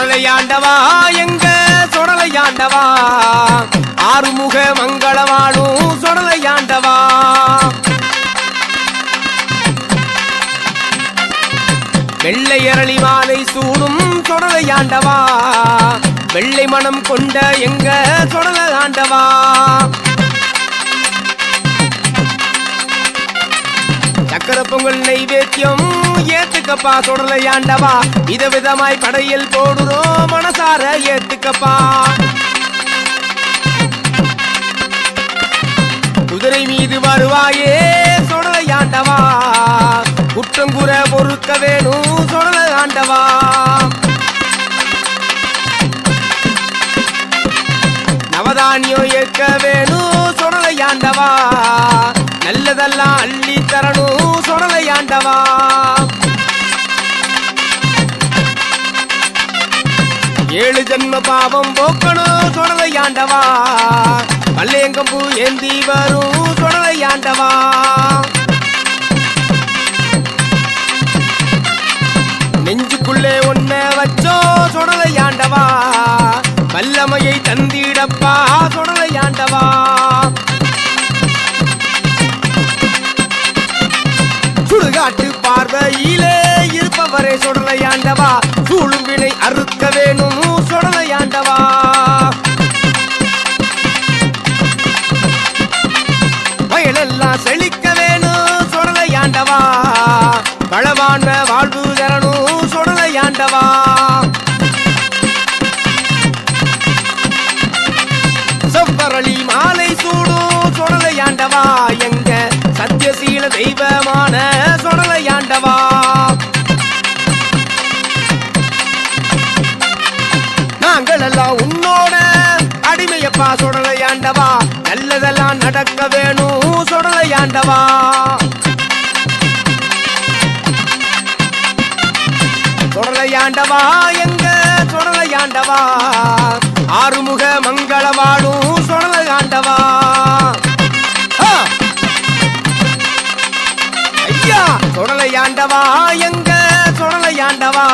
சொடலையாண்டவா எங்க சொடலையாண்டவா ஆறுமுக மங்களவாளும் சொடலையாண்டவா வெள்ளை அரளி மாலை சூடும் சொடலையாண்டவா வெள்ளை மனம் கொண்ட எங்க சொடலையாண்டவா சக்கர பொங்கல் நைவேத்தியம் ஏத்துக்கப்பா சொடலையாண்டவா விதவிதமாய் படையல் போடுறோம் மனசார ஏத்துக்கப்பா குதிரை மீது வருவாயே சொடலையாண்டவா குற்றங்குற பொறுக்க வேணும் சொடலையாண்டவா நவதானியம் ஏற்க வேணும் சொடலையாண்டவா நல்லதெல்லாம் அள்ளி தரணும் சொடலையாண்டவா ஏழு ஜன்ம பாவம் போக்கணும் சொடலையாண்டவா பல்லேங்கம்பூ ஏந்தி வரும் சொடலையாண்டவா நெஞ்சுக்குள்ளே ஒன்ன வச்சோ சொடலையாண்டவா வல்லமையை தந்திடப்பா சொடலையாண்டவா சுடுகாட்டு பார்வையிலே இருப்பவரே சொடலையாண்டவா சூழும் வினை அறுக்க வேணும் சொடலையாண்டவா வயலெல்லாம் செழிக்க வேணும் சொடலையாண்டவா பலவான வாழ்வு தரணும் சொடலையாண்டவா செவ்வரளி மாலை சூடும் சொடலையாண்டவா எங்க சத்தியசீல தெய்வமான சொடலையாண்டவா நாங்கள் எல்லாம் உன்னோட அடிமையப்பா சொடலையாண்டவா நல்லதெல்லாம் நடக்க வேணும் சொடலையாண்டவா சொடலையாண்டவா எங்க சொடலையாண்டவா ஆறுமுக மங்களவாளும் சொடலையாண்டவா ஐயா சொடலையாண்டவா எங்க சொடலையாண்டவா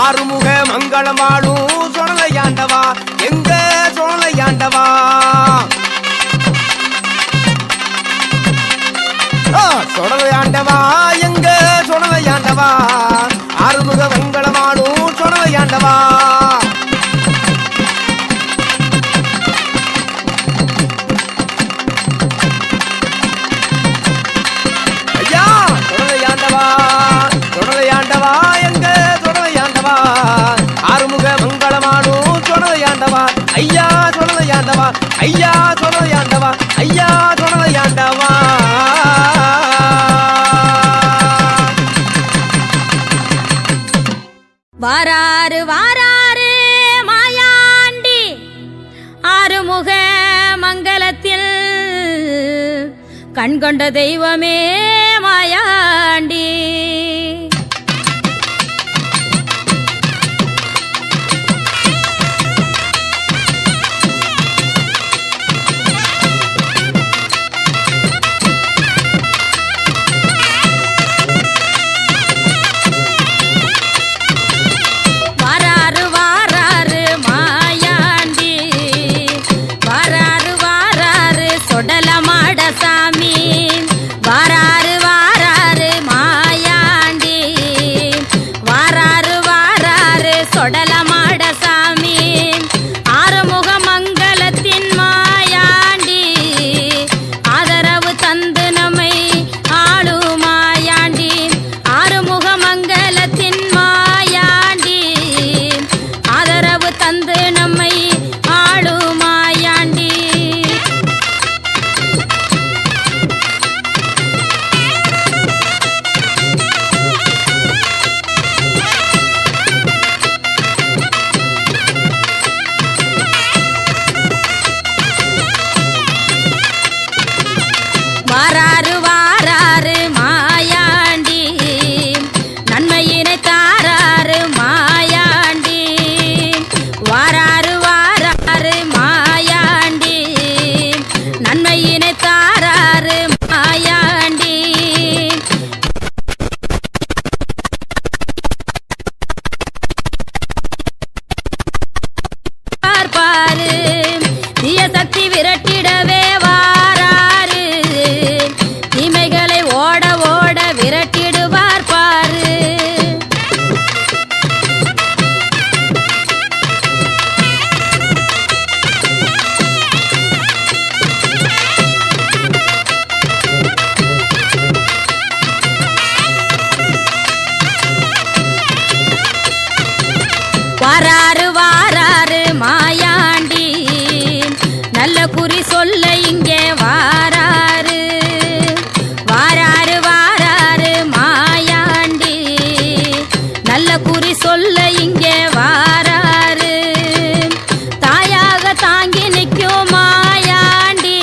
ஆறுமுக மங்களவாளும் சொடலையாண்டவா எங்க சொடலையாண்டவா சொடலையாண்டவா எங்க சொடலையாண்டவா ஆறுமுக மங்களவாளும் சொடலையாண்டவா ஐயா சொடலையாண்டவா சொடலையாண்டவா எங்க சொடலையாண்டவா ஆறுமுக மங்களவாளும் சொடலையாண்டவா ஐயா சொடலையாண்டவா ஐயா சொடலையாண்டவா ஐயா சொடலையாண்டவா வாராரு வாராரு மாயாண்டி ஆறுமுக மங்களத்தில் கண்கொண்ட தெய்வமே மாயாண்டி சாமி வாராரு வாராரு மாயா குறி சொல்ல இங்கே வாராரு தாயாக தாங்கி நிற்கும் மாயாண்டி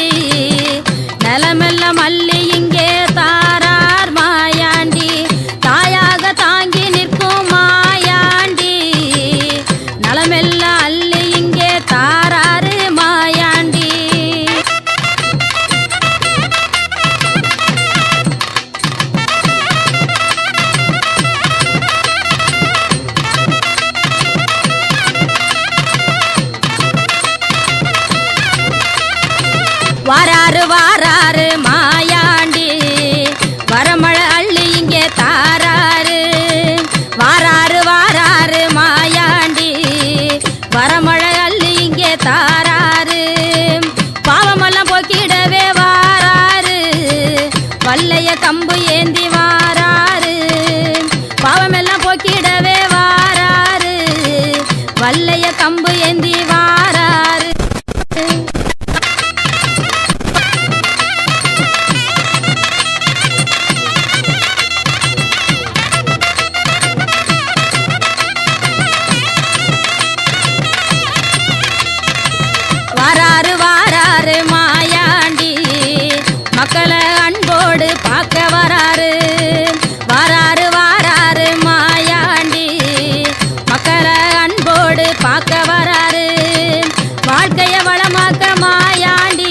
நிலமெல்லாம் மல்லி இங்கே தாரார் மாயாண்டி தாயாக தாங்கி நிற்கும் மாயாண்டி நலமெல்லாம் அள்ளி இங்கே தாராரு மாயாண்டி வாராரு வாராரு மாயாண்டி வரமழை அள்ளி இங்கே தாராரு வாராரு வாராரு மாயாண்டி வரமழை அள்ளி இங்கே தாராரு பாவமெல்லாம் போக்கிடவே வாராரு வல்லைய கம்பு ஏந்தி வாராரு பாவமெல்லாம் போக்கிடவே வாராரு வல்லைய கம்பு ஏந்தி வாராரு வாராரு வாராரு மாயாண்டி மக்களை அன்போடு பார்க்க வராரு வாராரு வாராரு மாயாண்டி மக்களை அன்போடு பார்க்க வராரு வாழ்க்கைய வளமாக்க மாயாண்டி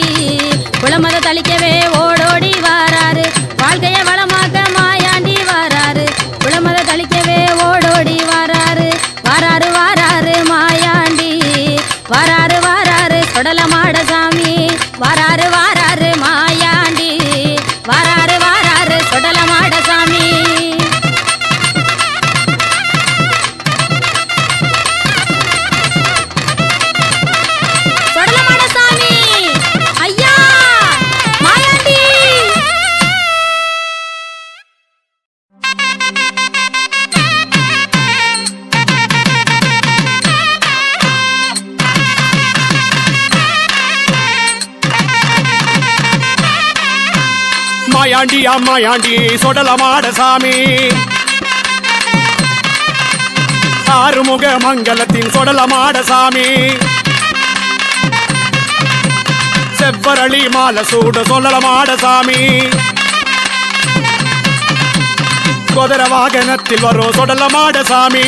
குளமத தளிக்கவே ஓடோடி வாராரு வாழ்க்கைய வளமாக்க மாயாண்டி வாராரு குளமத தளிக்கவே ஓடோடி வாராரு வாராரு வாராரு மாயாண்டி வாராரு வாராரு சொடலமாட சாமி வாராரு வாராரு மாயாண்டி வாராரு வாராரு சொடலமாட சாமி சொடலமாட சாமி ஐயா மாயாண்டி மாயாண்டி அம்மாயாண்டி சொடலமாட சாமி ஆறுமுக மங்கலத்தின் சொடலமாட சாமி செவ்வரளி மாலை சூடு சொல்லலமாட சாமி குதிர வாகனத்தில் வரும் சொடலமாட சாமி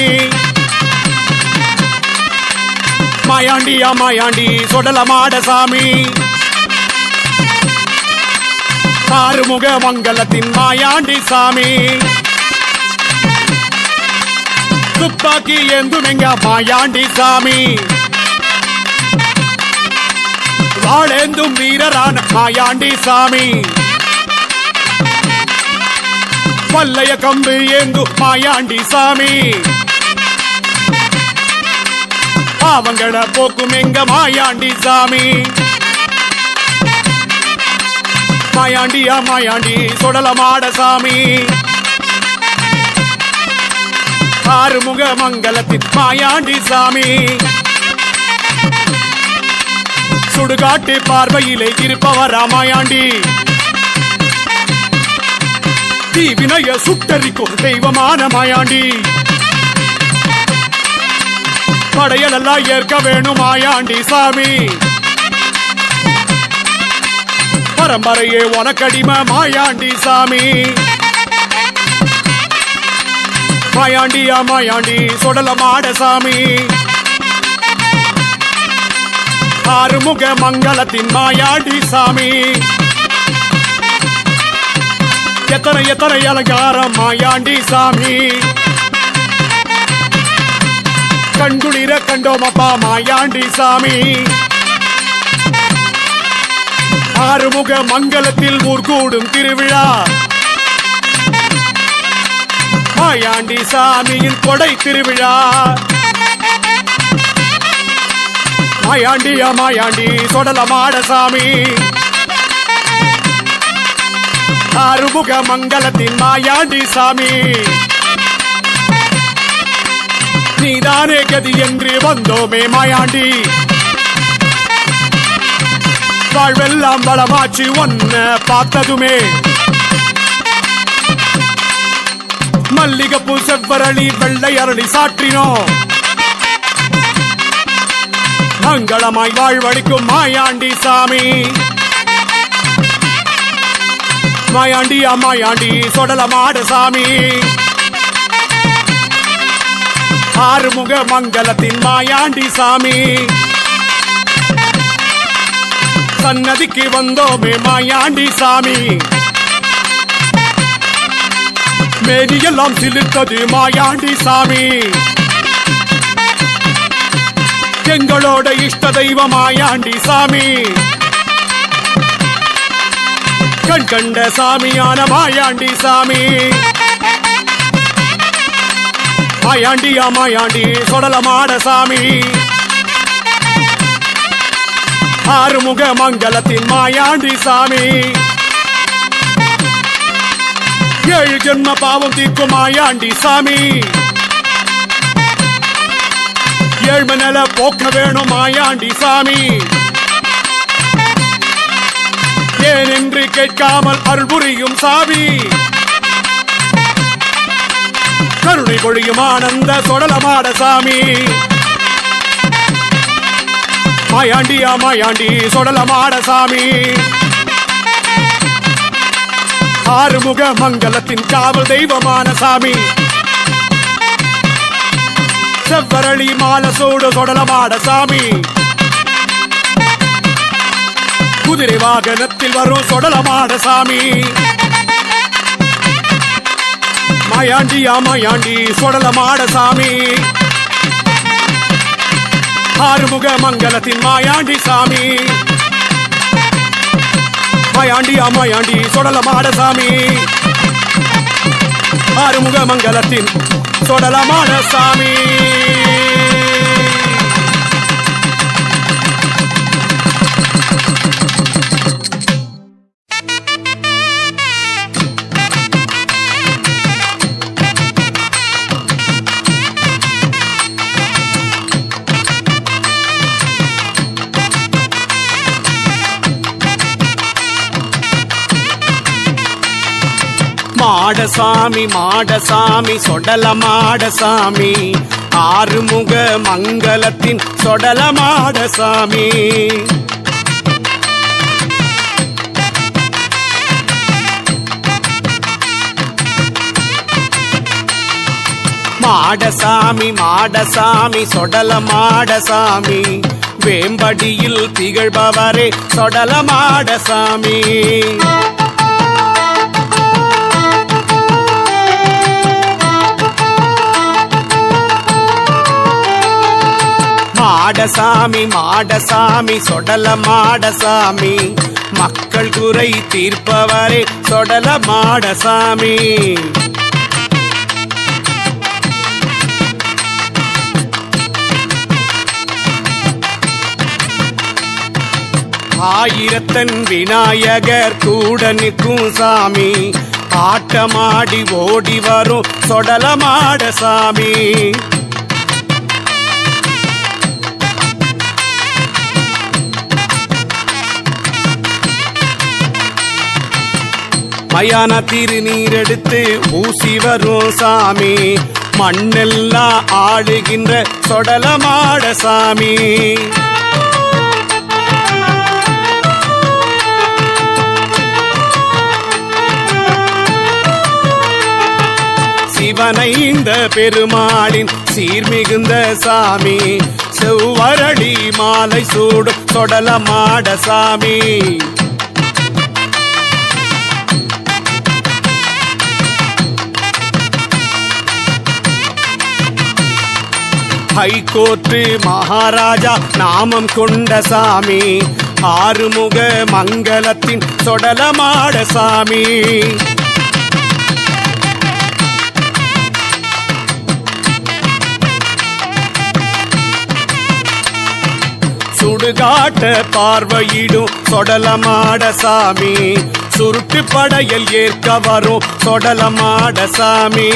மாயாண்டி அம்மாயாண்டி சொடலமாட சாமி ஆறுமுக மங்கலத்தின் மாயாண்டி சாமி துப்பாக்கி ஏந்துமெங்க மாயாண்டி சாமி வாழேந்தும் வீரரான மாயாண்டி சாமி வல்லைய கம்பு ஏந்து மாயாண்டி சாமி பாவங்களை போக்கும் எங்க மாயாண்டி சாமி மாயாண்டி மாயாண்டி சொடலமாட சாமி ஆறுமுக மங்கலத்தின் மாயாண்டி சாமி சுடுகாட்டு பார்வையிலே இருப்பவரா மாயாண்டி தீவினைய சுட்டரிக்கும் தெய்வமான மாயாண்டி படையலெல்லாம் ஏற்க வேணும் மாயாண்டி சாமி பரம்பரையே உனக்கடிமை மாயாண்டி சாமி மாயாண்டி மாயாண்டி சொடலமாட சாமி ஆறுமுக மங்கலத்தின் மாயாண்டி சாமி எத்தனை எத்தனை அலங்காரம் மாயாண்டி சாமி கண்குளிர கண்டோமப்பா மாயாண்டி சாமி ஆறுமுக மங்கலத்தில் ஊர்கூடும் திருவிழா மாயாண்டி சாமியின் கொடை திருவிழா மாயாண்டி மாயாண்டி சொடலமாட சாமி ஆறுமுக மங்கலத்தின் மாயாண்டி சாமி நீதானே கதி என்று வந்தோமே மாயாண்டி வாழ்வெல்லாம் வளமாச்சு ஒன்ன பார்த்ததுமே மல்லிகப்பூ செவ்வரளி வெள்ளை அரளி சாற்றினோம் மங்களமாய் வாழ்வழிக்கும் மாயாண்டி சாமி மாயாண்டியா மாயாண்டி சொடலமாட சாமி ஆறுமுக மங்களத்தின் மாயாண்டி சாமி சன்னதிக்கு வந்தோமே மாயாண்டி சாமி மேனியெல்லாம் சிலிர்த்தது மாயாண்டி சாமி எங்களோட இஷ்ட தெய்வம் மாயாண்டி சாமி கண் கண்ட சாமியான மாயாண்டி சாமி மாயாண்டியா மாயாண்டி சொடலமாட சாமி ஆறுமுக மங்களத்தின் மாயாண்டி சாமி ஏழு ஜென்ம பாவம் தீர்க்கும் மாயாண்டி சாமி ஏழ்மை நில போக்க வேணும் மாயாண்டி சாமி ஏனென்று கேட்காமல் அருள் புரியும் சாமி கருணை பொழியும் ஆனந்த சொடலமாட சாமி மாயாண்டியா மாயாண்டி சொடலமாட சாமி ஆறுமுக மங்களத்தின் காவல் தெய்வமான சாமி செவ்வரளி மாலசோடு சொடலமாட சாமி குதிரை வாகனத்தில் வரும் சொடலமாட சாமி மாயாண்டியா மாயாண்டி சொடலமாட சாமி ஆறுமுக மங்களத்தின் மாயாண்டி சாமி மாயாண்டியா மாயாண்டி சொடலமாட சாமி ஆறுமுக மங்களத்தின் சொடலமாட சாமி மாடசாமி மாடசாமி சொடலமாடசாமி ஆறுமுக மங்களத்தின் சொடலமாடசாமி மாடசாமி மாடசாமி சொடலமாடசாமி வேம்படியில் திகழ்பவரே சொடலமாடசாமி மாடசாமி மாடசாமி சொடலமாடசாமி மக்கள் குறை தீர்ப்பவரே சொடலமாடசாமி ஆயிரத்தன் விநாயகர் கூட நிற்கும் சாமி ஆட்டமாடி ஓடி வரும் சொடலமாடசாமி மயான திருநீரெடுத்து ஊசி வரும் சாமி மண்ணெல்லாம் ஆளுகின்ற சொடலமாட சாமி சிவனைந்த பெருமாளின் சீர்மிகுந்த சாமி செவ்வரளி மாலை சூடும் சொடலமாட சாமி ஹைகோர்ட்டு மகாராஜா நாமம் கொண்ட சாமி ஆறுமுக மங்களத்தின் சொடலமாட சாமி சுடுகாட்ட பார்வையிடும் சொடலமாட சாமி சுருட்டு படையல் ஏற்க வரும் சொடலமாட சாமி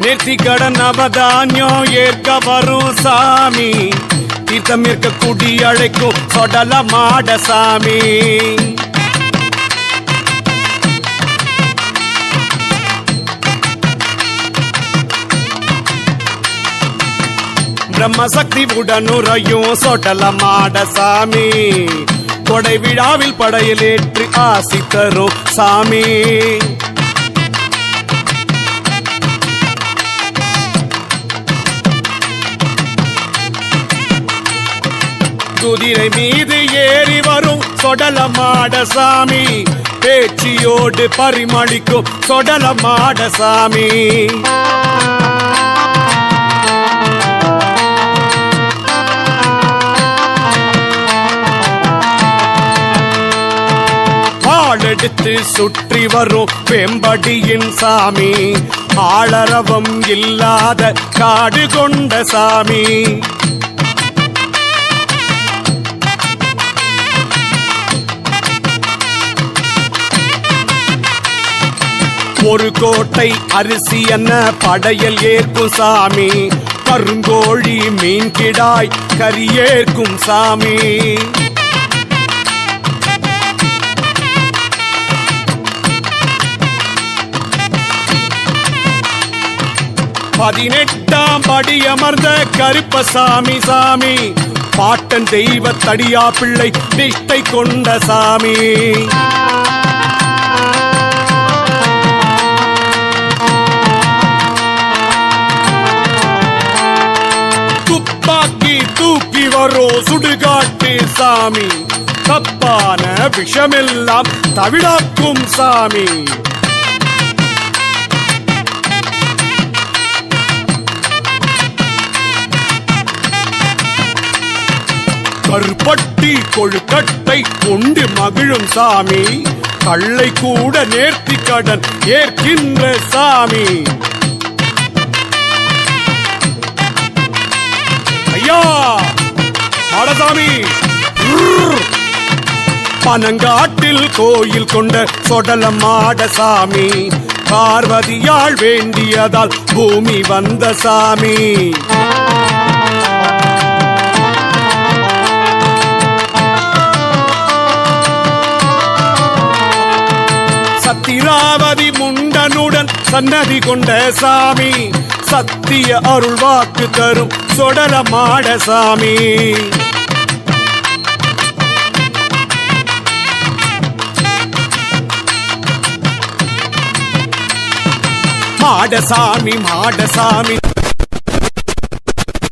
நேர்த்தி கடன் அவதானியம் ஏற்க வரும் சாமி தீர்த்தம் இருக்க குடி அழைக்கும் சொடல மாடசாமி. பிரம்மசக்தி உடனுரையும் சொடல மாடசாமி. கொடை விழாவில் படையில் ஏற்று ஆசி தரும் சாமி. குதிரை மீது ஏறி வரும் சொடல மாடசாமி. பேச்சியோடு பரிமளிக்கும் சொடல மாடசாமி. எடுத்து சுற்றி வரும் வெம்படியின் சாமி. ஆளரவம் இல்லாத காடு கொண்ட சாமி. ஒரு கோட்டை அரிசி என்ன படையல் ஏற்கும் சாமி. கருங்கோழி மீன் கிடாய் கரியேற்கும் சாமி. 18ஆம் படி அமர்ந்த கருப்பசாமி சாமி. பாட்டன் தெய்வ தடியா பிள்ளை நிஷ்டை கொண்ட சாமி. துப்பாக்கி தூக்கி வரும் சுடுகாட்டு சாமி. தப்பான விஷமெல்லாம் தவிடாக்கும் சாமி. கருப்பட்டி கொழுக்கட்டை கொண்டு மகிழும் சாமி. கள்ளை கூட நேர்த்தி கடன் ஏற்கின்ற சாமி. ஐயா மாடசாமி. பனங்காட்டில் கோயில் கொண்ட சொடல மாடசாமி. பார்வதியாள் வேண்டியதால் பூமி வந்த சாமி. சத்திராவதி முண்டனுடன் சன்னதி கொண்ட சாமி. சத்திய அருள் வாக்கு தரும் சொடல மாடசாமி. மாடசாமி மாடசாமி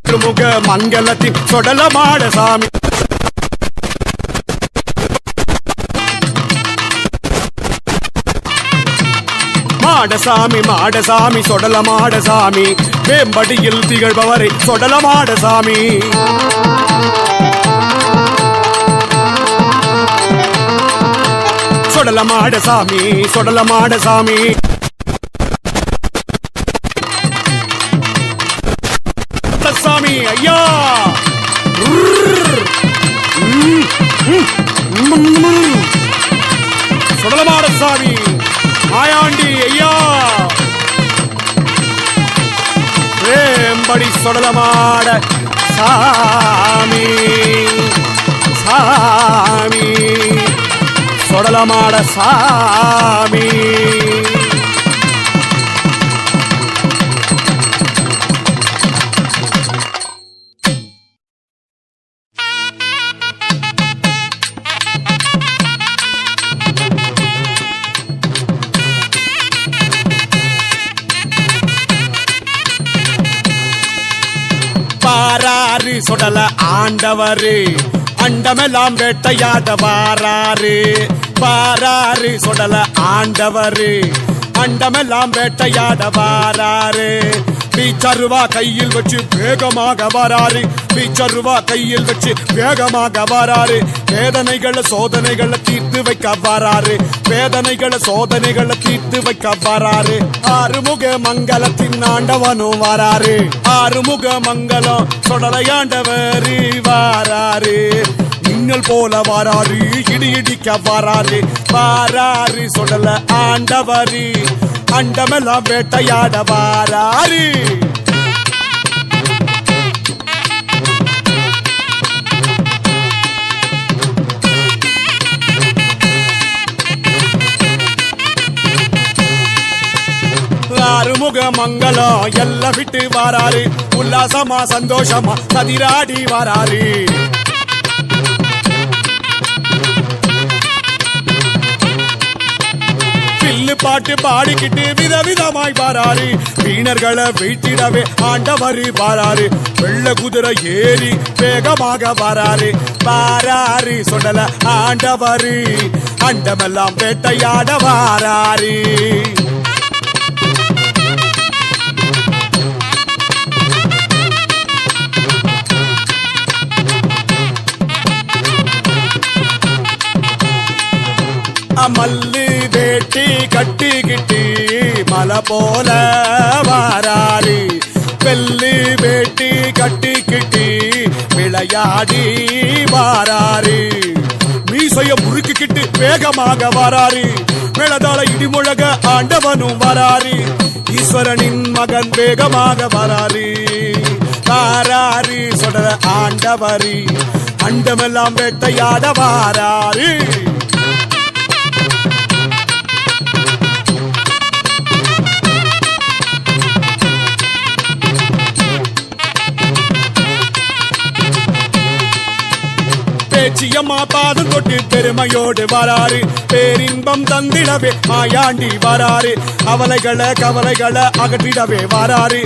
திருமுக மங்களத்தின் சொடல மாடசாமி. மாடசாமி மாடசாமி சொடல மாடசாமி. வேம்படியில் திகழ்பவரை சொடல மாடசாமி. சொடல மாடசாமி சொடல மாடசாமி. சாமி ஐயா சொடல மாடசாமி. மாயாண்டி ஐயா வேம்படி சொடலமாட சாமி. சாமி சொடலமாட சாமி. வாராரு சொடல ஆண்டவரு. அண்டமெல்லாம் வேட்டையாட வாராரு. வாராரு சொடல ஆண்டவரு. அண்டமெல்லாம் வேட்டையாட வாராரு. பீச்சருவா கையில் வச்சு வேகமாக வராரு. பீச்சருவா கையில் வச்சு வேகமாக வராரு. வேதனைகளை சோதனைகளை தீர்த்து வைக்க வராரு. வேதனைகளை சோதனைகளை தீர்த்து வைக்க வராரு. ஆறுமுக மங்களத்தின் ஆண்டவனும் வராரு. ஆறுமுக மங்களம் சொடலையாண்டவரு வாராரு. மின்னல் போல வராரு. இடி இடிக்க வராரு. வாராரு சொடல ஆண்டவரு. அண்டமெல்லாம் வேட்டையாட வாராரு. ஆறுமுக மங்களம் எல்லாம் விட்டு வராரு உல்லாசமா சந்தோஷமா கதிராடி வராரு வில்லு பாட்டு பாடிக்கிட்டு விதவிதமாய் வராரு வீணர்களை வீழ்த்திடவே ஆண்டவர் வராரு வெள்ள குதிரை ஏறி வேகமாக வராரு வாராரு சொடல ஆண்டவர் அண்டமெல்லாம் வேட்டையாட வாராரு மல்லு வேட்டி கட்டிக்கிட்டு மலை போல வாராரு வெள்ளு வேட்டி கட்டிக்கிட்டு விளையாடி வாராரு மீசைய முறுக்கிக்கிட்டு வேகமாக வராரு மேலதாள இடிமுழக ஆண்டவனும் வராரு ஈஸ்வரனின் மகன் வேகமாக வராரு வாராரு சொல்ற ஆண்டவரு அண்டமெல்லாம் வேட்டையாட வாராரு பேச்சியம்மா பாதம் தொட்டு பெருமையோடு வராரு பேரின்பம் தந்திடவே மாயாண்டி வராரு கவலைகளை அகற்றிடவே வராரு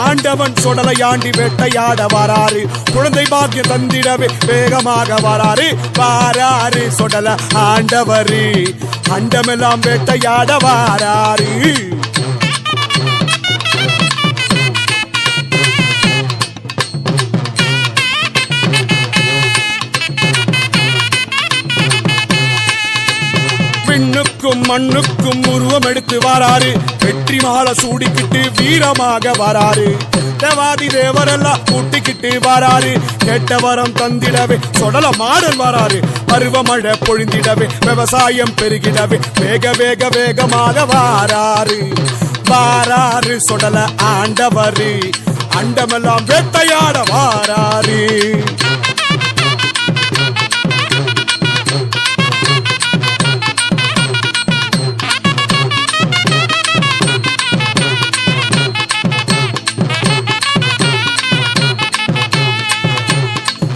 ஆண்டவன் சொடலையாண்டி வேட்டையாட வராரு குழந்தை பாக்கியம் தந்திடவே வேகமாக வராரு வாராரு சொடல ஆண்டவரு அண்டமெல்லாம் வேட்டையாட வராரு விண்ணுக்கும் மண்ணுக்கும் உருவம் எடுத்து வராரு வெற்றி மாலை சூடிக்கிட்டு வீரமாக வராரு தேவாதி தேவரெல்லாம் கூட்டிக்கிட்டு வராரு கேட்ட வரம் தந்திடவே சொடல மாடல் வராரு பருவமழை பொழிந்திடவே விவசாயம் பெருகிடவே வேகமாக வாராரு வாராரு சொடல ஆண்டவரு அண்டமெல்லாம் வேட்டையாட வாராரு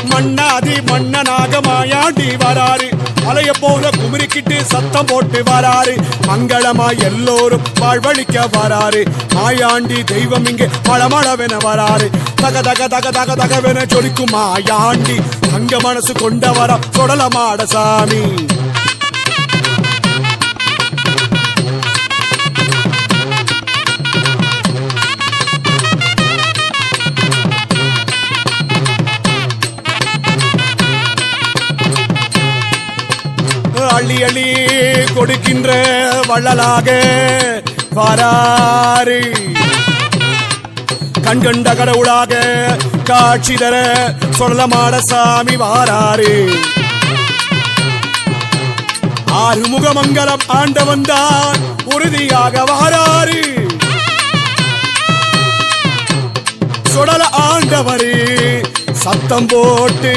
மன்னாதி மன்னனாக மாயாண்டி வராரு அலைய போல குமிரிக்கிட்டு சத்தம் போட்டு வராரு மங்களமா எல்லோரும் வாழ்வழிக்க வராரு மாயாண்டி தெய்வம் இங்கே மளமளவென வராரு தக தக தக தக தகவென சொலிக்கும் மாயாண்டி அங்க மனசு கொண்ட வர சொடலமாட சாமி அள்ளி அள்ளி கொடுக்கின்ற வள்ளலாக வராரு கண்கண்ட கடவுளாக காட்சி தர சொல்லமாட சாமி வாராரு ஆறுமுக மங்களம் ஆண்டவன் தான் உறுதியாக வாராரு சொடல ஆண்டவரு சத்தம் போட்டு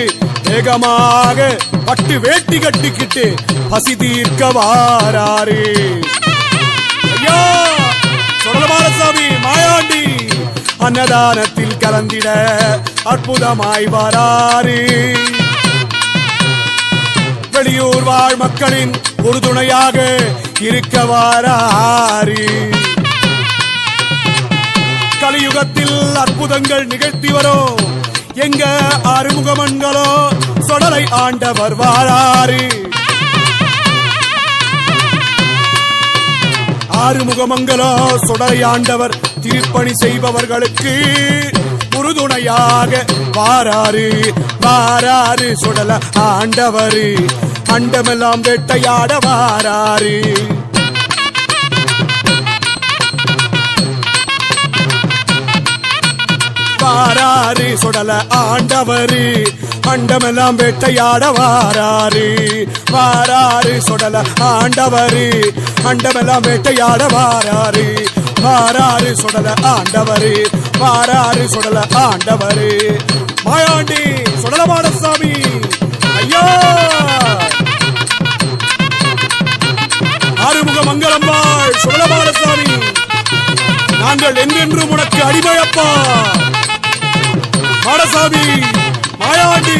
வேகமாக பட்டு வேட்டி கட்டிக்கிட்டு பசி தீர்க்க வாராரு ஐயா சொடலமாரசாமி மாயாண்டி அன்னதானத்தில் கலந்திட அற்புதமாய் வராரு வெளியூர் வாழ் மக்களின் ஒரு துணையாக இருக்க வாராரு கலியுகத்தில் அற்புதங்கள் நிகழ்த்தி வரும் எங்க ஆறுமுகமன்களோ சொடலை ஆண்டவர் வாராரு ஆறுமுகமங்களோ சொடலை ஆண்டவர் திருப்பணி செய்பவர்களுக்கு உறுதுணையாக வாராரு வாராரு சொடல ஆண்டவர் அண்டமெல்லாம் வேட்டையாட வாராரு வாராரு சொடல ஆண்டவரு அண்டமெல்லாம் வேட்டையாட வாராரு வாராரு சொடல ஆண்டவரு அண்டமெல்லாம் வேட்டையாட வாராரு வாராரு சொடல ஆண்டவரு வாராரு சொடல ஆண்டவரு மாயாண்டி சொடலமாட சாமி ஐயா ஆறுமுக மங்களம்மாள் சொடலமாட சாமி நாங்கள் என்றென்றும் உனக்கு அடிமையப்பா. மாடசாமி, மாயாண்டி,